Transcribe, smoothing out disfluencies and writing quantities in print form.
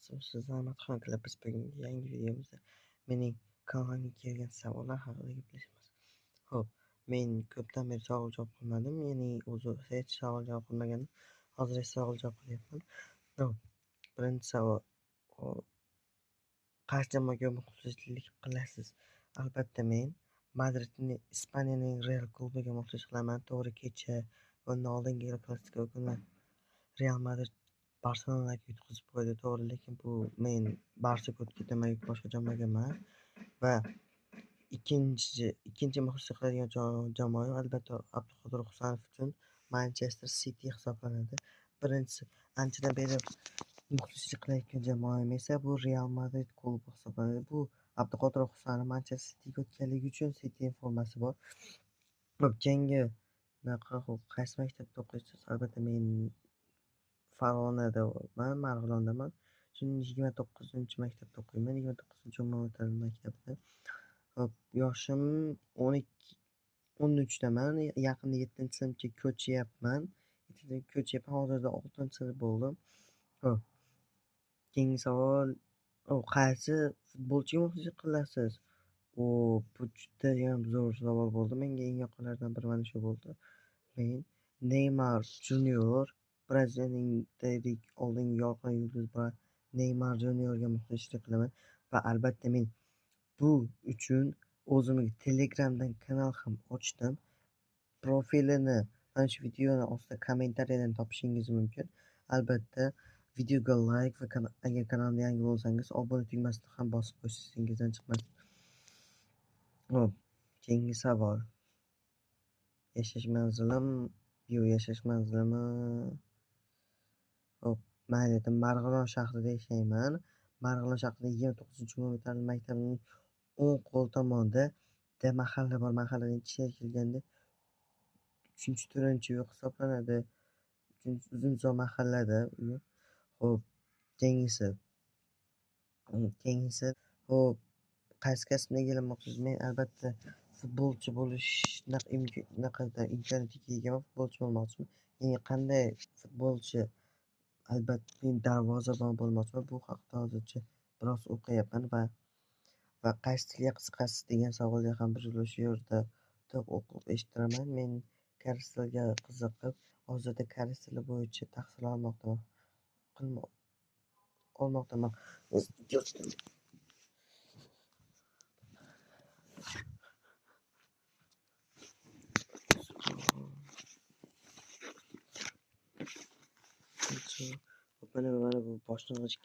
Sizga Zahmatxon Club. Biz bugungi yangi videomizda mening kanalimga kelgan savollar haqida gaplashamiz. Xo'p, men ko'pdan beri savol javob qilmadim. Ya'ni o'zi hech savol javob qilmaganim. Hozir esa savol javob qilyapman. Xo'p, birinchi savol. Qaysi jamoaga muxlislik qilasiz? Albatta men Ispaniyaning Real klubiga muxlislik qilaman. To'g'ri, kecha bundan oldingi El Clasico kuni Real Madrid Barselonaga yutqazib qo'ydi, to'g'ri, lekin bu men Barsaga o'tib ketaman, boshqa jamoaga emas. Va ikkinchi muxlislik qiladigan jamoa albatta Abduqodir Husanov uchun Manchester City hisoblanadi. Birinchisi, anchadan beri muxlislik qilayotgan jamoam esa bu Real Madrid klubi hisoblanadi. Bu Abduqodir Husanov Manchester Cityga o'tganligi uchun City formasi bor. Jangga qaysi maktabda o'qiysiz? Albatta men Farg'onadaman, Marg'ilondaman. Shuning 29-maktabda o'qiyman, 29-umumiy ta'lim maktabida. Yoshim 13daman, yaqinda 7-sinfga ko'chyapman. Hozirda 6-sinf bo'ldim. Keyingi savol, qaysi futbolchiga muxlislik qilasiz? Bu judayam zo'r savol bo'ldi. Menga eng yoqqanlaridan biri mana shu bo'ldi. Men Neymar Junior, Braziliyaning oldingi yorqin yulduzi Neymar Juniorga muxlislik qilaman va albatta men bu uchun o'zimga Telegramdan kanal ham ochdim. Profilini mana shu videoni ostida kommentariyadan topishingiz mumkin. Albatta videoga like va agar kanalimga yangi bo'lsangiz obuna tugmasini ham bosib qo'ysiz, esingizdan chiqmasin. Keyingi savol. Yashash manzilimi? Mayli, Marg'ilon shahrida yashayman. Marg'ilon shahrida 29-umumiy ta'lim maktabining o'ng qo'l tomonida mahalla bor. Mahallaning ichiga kelganda 3-4 uy hisoblanadi. Uzunzoy mahallada uy. Keyingisi. Qaysi kasbni egallamoqchisiz? Men albatta futbolchi bo'lish imkoniyatiga egaman, futbolchi bo'lmoqchiman. Ya'ni qanday futbolchi? Albatta men darvozabon bo'lmoqchiman. Bu haqda hozircha biroz o'qiyapman va qaysi tilga qiziqasiz degan savolga ham burilib shu yerda o'qib eshitiraman. Men koreys tiliga qiziqib, hozirda koreys tili bo'yicha tahsil olmoqdaman. Mana bu boshlang'ich